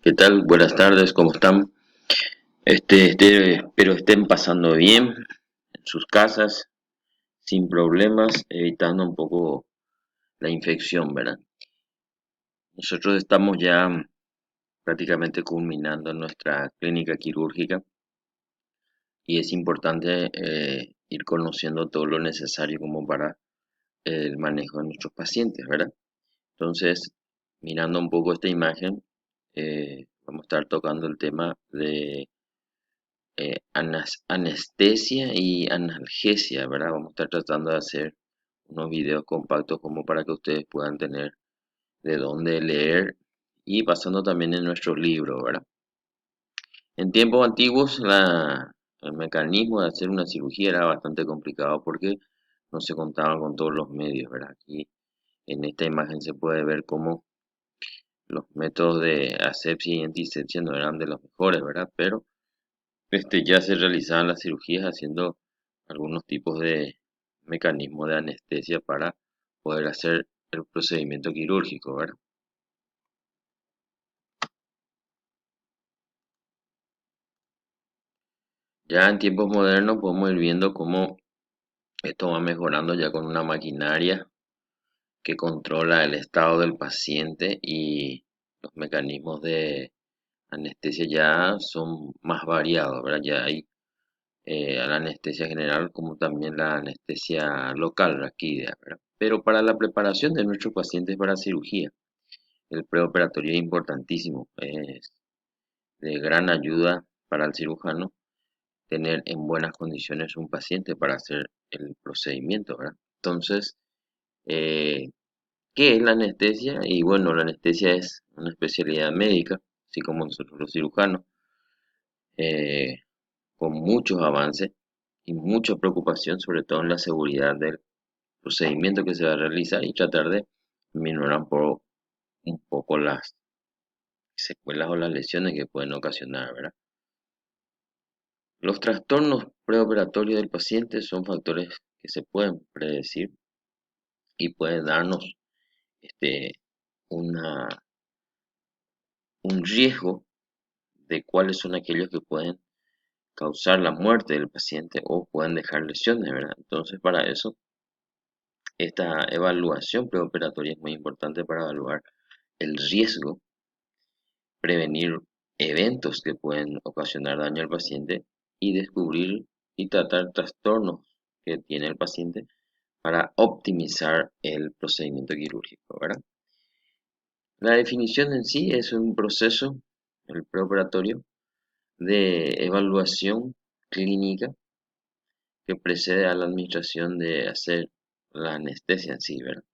¿Qué tal? Buenas tardes, ¿cómo están? Espero estén pasando bien en sus casas, sin problemas, evitando un poco la infección, ¿verdad? Nosotros estamos ya prácticamente culminando nuestra clínica quirúrgica y es importante ir conociendo todo lo necesario como para el manejo de nuestros pacientes, ¿verdad? Entonces, mirando un poco esta imagen, vamos a estar tocando el tema de anestesia y analgesia, ¿verdad? Vamos a estar tratando de hacer unos videos compactos como para que ustedes puedan tener de dónde leer y pasando también en nuestro libro, ¿verdad? En tiempos antiguos el mecanismo de hacer una cirugía era bastante complicado porque no se contaban con todos los medios, ¿verdad? Aquí en esta imagen se puede ver cómo los métodos de asepsia y antisepsia no eran de los mejores, ¿verdad? Pero ya se realizaban las cirugías haciendo algunos tipos de mecanismos de anestesia para poder hacer el procedimiento quirúrgico, ¿verdad? Ya en tiempos modernos podemos ir viendo cómo esto va mejorando ya con una maquinaria que controla el estado del paciente y los mecanismos de anestesia ya son más variados, ¿verdad? Ya hay la anestesia general como también la anestesia local, raquídea, ¿verdad? Pero para la preparación de nuestros pacientes para cirugía, el preoperatorio es importantísimo, es de gran ayuda para el cirujano tener en buenas condiciones un paciente para hacer el procedimiento, ¿verdad? Entonces, eh, ¿qué es la anestesia? Y bueno, la anestesia es una especialidad médica, así como nosotros los cirujanos, eh, con muchos avances y mucha preocupación, sobre todo en la seguridad del procedimiento que se va a realizar y tratar de minorar un poco las secuelas o las lesiones que pueden ocasionar, ¿verdad? Los trastornos preoperatorios del paciente son factores que se pueden predecir y pueden darnos este, una, un riesgo de cuáles son aquellos que pueden causar la muerte del paciente o pueden dejar lesiones, ¿verdad? Entonces, para eso, esta evaluación preoperatoria es muy importante para evaluar el riesgo, prevenir eventos que pueden ocasionar daño al paciente y descubrir y tratar trastornos que tiene el paciente para optimizar el procedimiento quirúrgico, ¿verdad? La definición en sí es un proceso, el preoperatorio, de evaluación clínica que precede a la administración de hacer la anestesia en sí, ¿verdad?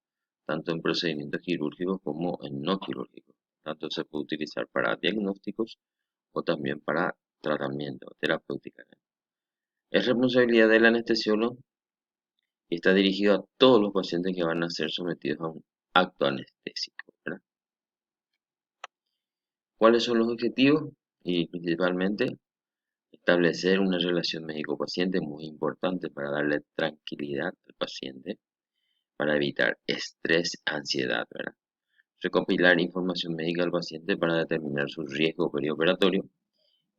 Tanto en procedimientos quirúrgicos como en no quirúrgicos. Tanto se puede utilizar para diagnósticos o también para tratamiento terapéutico. Es responsabilidad del anestesiólogo y está dirigido a todos los pacientes que van a ser sometidos a un acto anestésico, ¿verdad? ¿Cuáles son los objetivos? Y principalmente establecer una relación médico-paciente muy importante para darle tranquilidad al paciente, para evitar estrés, ansiedad, ¿verdad? Recopilar información médica al paciente para determinar su riesgo perioperatorio,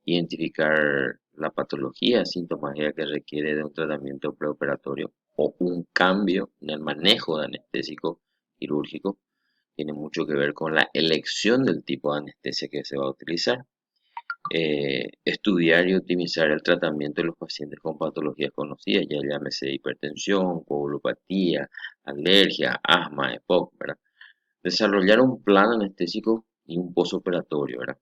identificar la patología sintomática que requiere de un tratamiento preoperatorio o un cambio en el manejo de anestésico quirúrgico. Tiene mucho que ver con la elección del tipo de anestesia que se va a utilizar. Estudiar y optimizar el tratamiento de los pacientes con patologías conocidas, ya llámese hipertensión, coagulopatía, alergia, asma, EPOC, ¿verdad? Desarrollar un plan anestésico y un posoperatorio, ¿verdad?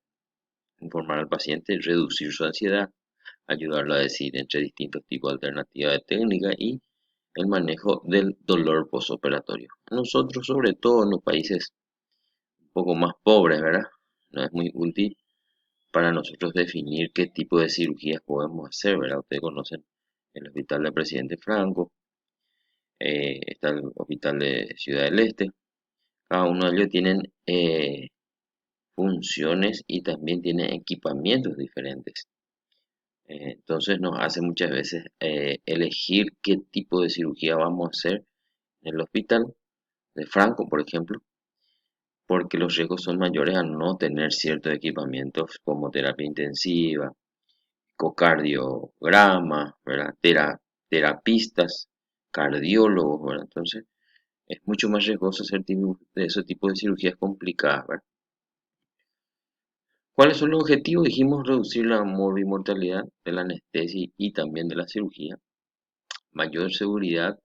Informar al paciente, reducir su ansiedad, ayudarlo a decidir entre distintos tipos de alternativas de técnica y el manejo del dolor posoperatorio. Nosotros, sobre todo en los países un poco más pobres, ¿verdad? No es muy útil para nosotros definir qué tipo de cirugías podemos hacer, ¿verdad? Ustedes conocen el Hospital del Presidente Franco, está el Hospital de Ciudad del Este. Cada uno de ellos tienen funciones y también tiene equipamientos diferentes. Entonces nos hace muchas veces elegir qué tipo de cirugía vamos a hacer en el hospital de Franco, por ejemplo. porque los riesgos son mayores al no tener ciertos equipamientos como terapia intensiva, ecocardiograma, ¿verdad? Terapistas, cardiólogos, ¿verdad? Entonces, es mucho más riesgoso hacer de ese tipo de cirugías complicadas, ¿verdad? ¿Cuáles son los objetivos? Dijimos reducir la morbimortalidad de la anestesia y también de la cirugía, mayor seguridad,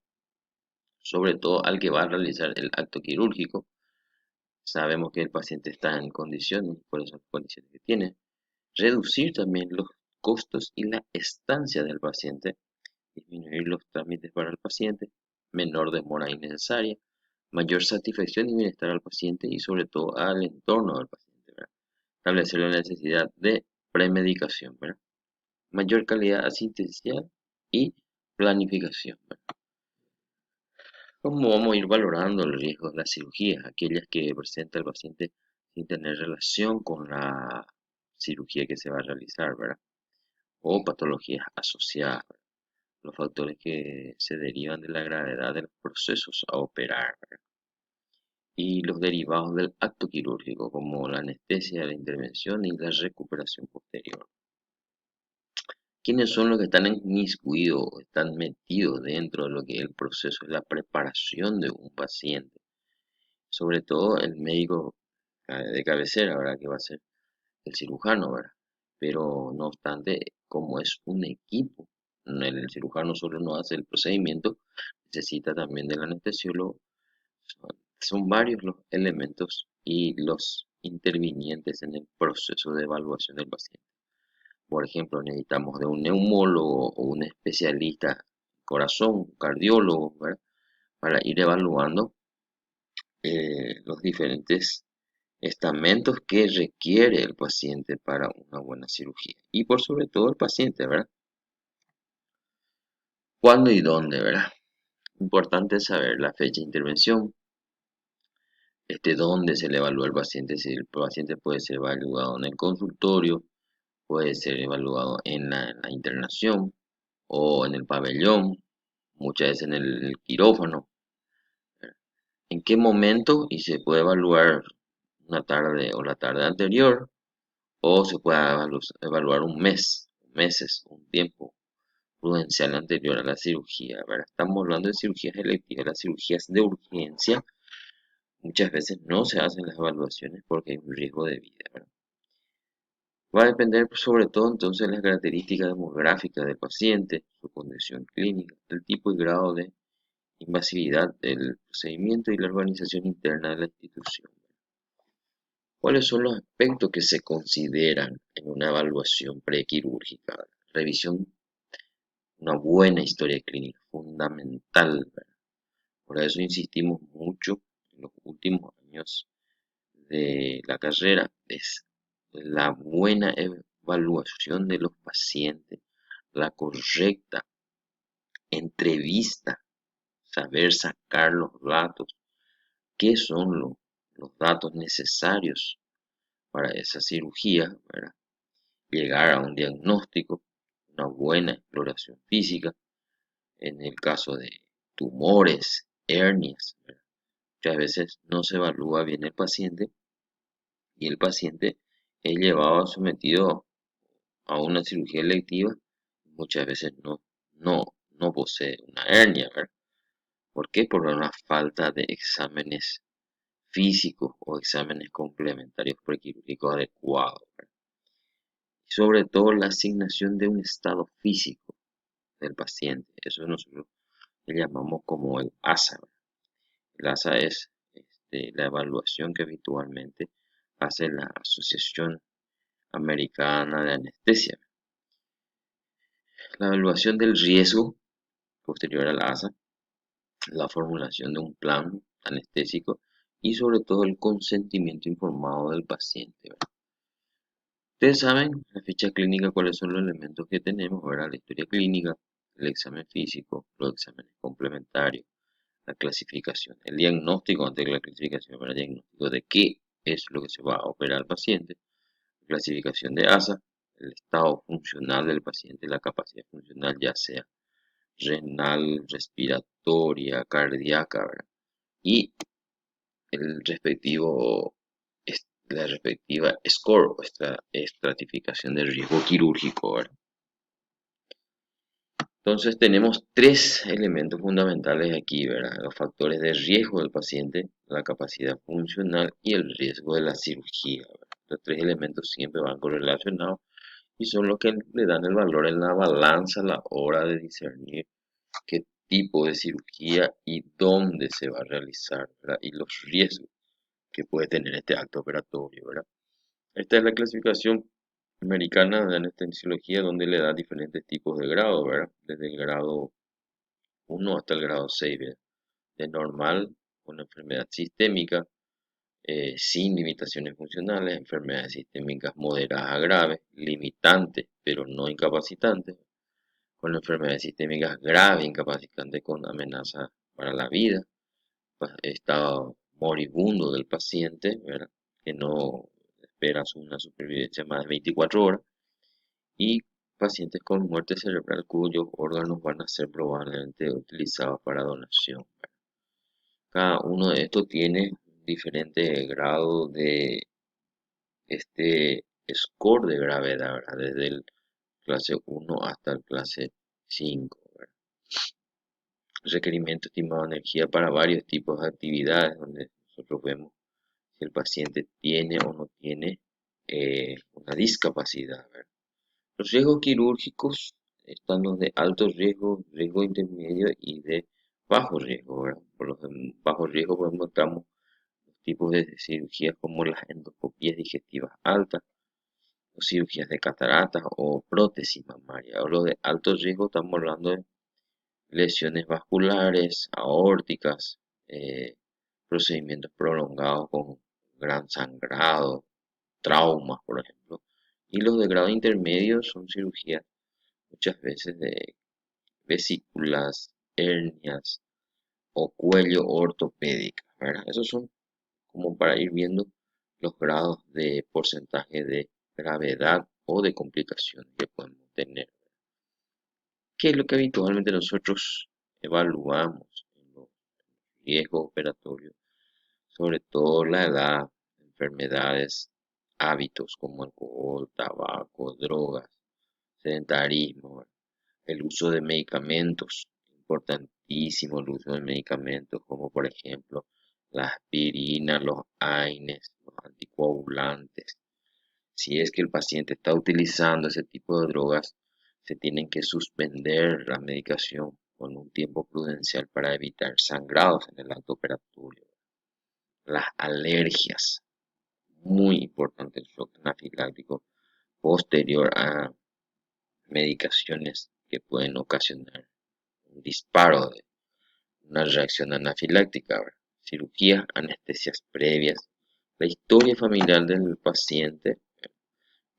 sobre todo al que va a realizar el acto quirúrgico. Sabemos que el paciente está en condiciones, por esas condiciones que tiene. Reducir también los costos y la estancia del paciente, disminuir los trámites para el paciente, menor demora innecesaria, mayor satisfacción y bienestar al paciente y sobre todo al entorno del paciente, ¿verdad? Establecer la necesidad de premedicación, ¿verdad? Mayor calidad asistencial y planificación, ¿verdad? ¿Cómo vamos a ir valorando el riesgo de las cirugías, aquellas que presenta el paciente sin tener relación con la cirugía que se va a realizar, ¿verdad? O patologías asociadas, ¿verdad? Los factores que se derivan de la gravedad de los procesos a operar, ¿verdad? Y los derivados del acto quirúrgico, como la anestesia, la intervención y la recuperación posterior. ¿Quiénes son los que están inmiscuidos o están metidos dentro de lo que es el proceso de la preparación de un paciente? Sobre todo el médico de cabecera, ¿verdad? Que va a ser el cirujano, ¿verdad? Pero no obstante, como es un equipo, el cirujano solo no hace el procedimiento, necesita también del anestesiólogo. Son varios los elementos y los intervinientes en el proceso de evaluación del paciente. Por ejemplo, necesitamos de un neumólogo o un especialista corazón, cardiólogo, ¿verdad? Para ir evaluando los diferentes estamentos que requiere el paciente para una buena cirugía. Y por sobre todo el paciente, ¿verdad? ¿Cuándo y dónde, verdad? Importante saber la fecha de intervención, dónde se le evalúa al paciente, si el paciente puede ser evaluado en el consultorio, puede ser evaluado en la internación o en el pabellón, muchas veces en el quirófano. ¿En qué momento? Y se puede evaluar una tarde o la tarde anterior, o se puede evaluar un mes, meses, un tiempo prudencial anterior a la cirugía, ¿verdad? Estamos hablando de cirugías electivas, las cirugías de urgencia. Muchas veces no se hacen las evaluaciones porque hay un riesgo de vida, ¿verdad? Va a depender sobre todo entonces de las características demográficas del paciente, su condición clínica, el tipo y grado de invasividad del procedimiento y la organización interna de la institución. ¿Cuáles son los aspectos que se consideran en una evaluación prequirúrgica? Revisión, una buena historia clínica, fundamental, ¿verdad? Por eso insistimos mucho en los últimos años de la carrera, es la buena evaluación de los pacientes, la correcta entrevista, saber sacar los datos, qué son los datos necesarios para esa cirugía, ¿verdad? Llegar a un diagnóstico, una buena exploración física, en el caso de tumores, hernias, ¿verdad? Muchas veces no se evalúa bien el paciente y el paciente es llevado sometido a una cirugía electiva, muchas veces no posee una hernia, ¿verdad? ¿Por qué? Por una falta de exámenes físicos o exámenes complementarios prequirúrgicos adecuados, ¿verdad? Y sobre todo la asignación de un estado físico del paciente. Eso nosotros le llamamos como el ASA, ¿verdad? El ASA es la evaluación que habitualmente hace la Asociación Americana de Anestesia. La evaluación del riesgo posterior al ASA, la formulación de un plan anestésico y sobre todo el consentimiento informado del paciente, ¿verdad? Ustedes saben, la ficha clínica, cuáles son los elementos que tenemos, ¿verdad? La historia clínica, el examen físico, los exámenes complementarios, la clasificación, el diagnóstico antes de la clasificación, ¿verdad? El diagnóstico de qué es lo que se va a operar al paciente, clasificación de ASA, el estado funcional del paciente, la capacidad funcional, ya sea renal, respiratoria, cardíaca, ¿verdad? Y el respectivo, la respectiva score o estratificación de riesgo quirúrgico, ¿verdad? Entonces tenemos tres elementos fundamentales aquí, ¿verdad? Los factores de riesgo del paciente, la capacidad funcional y el riesgo de la cirugía, ¿verdad? Los tres elementos siempre van correlacionados y son los que le dan el valor en la balanza a la hora de discernir qué tipo de cirugía y dónde se va a realizar, ¿verdad? Y los riesgos que puede tener este acto operatorio, ¿verdad? Esta es la clasificación americana de anestesiología donde le da diferentes tipos de grado, ¿verdad? Desde el grado 1 hasta el grado 6, ¿verdad? De normal, una enfermedad sistémica, sin limitaciones funcionales, enfermedades sistémicas moderadas a graves, limitantes pero no incapacitantes, con enfermedades sistémicas graves, incapacitantes con amenaza para la vida, estado moribundo del paciente, ¿verdad? Que no espera una supervivencia más de 24 horas, y pacientes con muerte cerebral cuyos órganos van a ser probablemente utilizados para donación. Cada uno de estos tiene diferente grado de este score de gravedad, ¿verdad? Desde el clase 1 hasta el clase 5, ¿verdad? Requerimiento estimado de energía para varios tipos de actividades, donde nosotros vemos si el paciente tiene o no tiene una discapacidad, ¿verdad? Los riesgos quirúrgicos están los de alto riesgo, riesgo intermedio y de bajo riesgo, ¿verdad? Por los de bajo riesgo, por ejemplo, estamos los tipos de cirugías como las endoscopías digestivas altas, o cirugías de cataratas o prótesis mamaria. O los de alto riesgo estamos hablando de lesiones vasculares, aórticas, procedimientos prolongados con gran sangrado, traumas, por ejemplo. Y los de grado intermedio son cirugías muchas veces de vesículas, hernias o cuello ortopédicas, ¿verdad? Esos son como para ir viendo los grados de porcentaje de gravedad o de complicaciones que podemos tener. ¿Qué es lo que habitualmente nosotros evaluamos en los riesgos operatorios? Sobre todo la edad, enfermedades, hábitos como alcohol, tabaco, drogas, sedentarismo, el uso de medicamentos, importantísimo el uso de medicamentos como por ejemplo la aspirina, los AINES, los anticoagulantes. Si es que el paciente está utilizando ese tipo de drogas, se tienen que suspender la medicación con un tiempo prudencial para evitar sangrados en el acto operatorio. Las alergias, muy importante el shock anafiláctico posterior a medicaciones que pueden ocasionar un disparo de una reacción anafiláctica, ¿verdad? Cirugías, anestesias previas, la historia familiar del paciente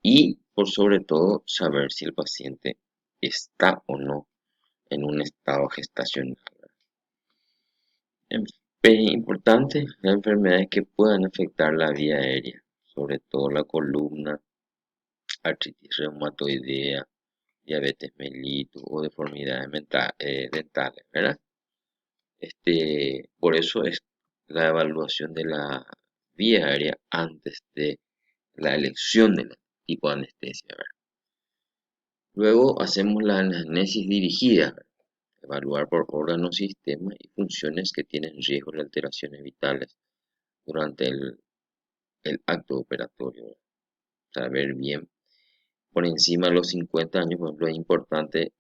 y, por sobre todo, saber si el paciente está o no en un estado gestacional. Importante, las enfermedades que puedan afectar la vía aérea, sobre todo la columna, artritis reumatoidea, diabetes mellitus o deformidades dentales, ¿verdad? Por eso es la evaluación de la vía aérea antes de la elección del tipo de anestesia, ¿verdad? Luego hacemos la anamnesis dirigida, ¿verdad? Evaluar por órganos, sistemas y funciones que tienen riesgo de alteraciones vitales durante el acto operatorio, ¿verdad? Saber bien por encima de los 50 años, por ejemplo, es importante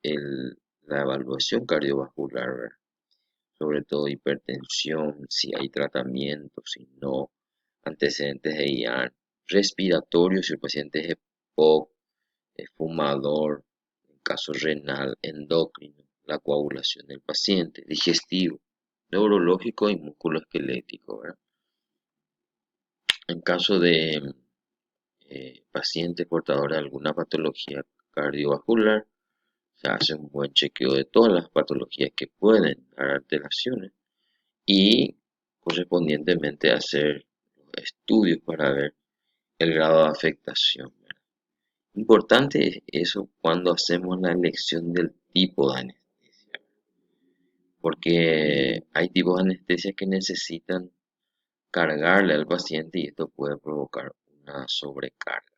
la evaluación cardiovascular, ¿verdad? Sobre todo hipertensión, si hay tratamiento, si no, antecedentes de IAN, respiratorio, si el paciente es EPOC, es fumador, en caso renal, endocrino, la coagulación del paciente, digestivo, neurológico y musculoesquelético, ¿verdad? En caso de pacientes portadores de alguna patología cardiovascular, se hace un buen chequeo de todas las patologías que pueden dar alteraciones y correspondientemente hacer estudios para ver el grado de afectación, ¿verdad? Importante es eso cuando hacemos la elección del tipo de anestesia, porque hay tipos de anestesia que necesitan cargarle al paciente y esto puede provocar una sobrecarga.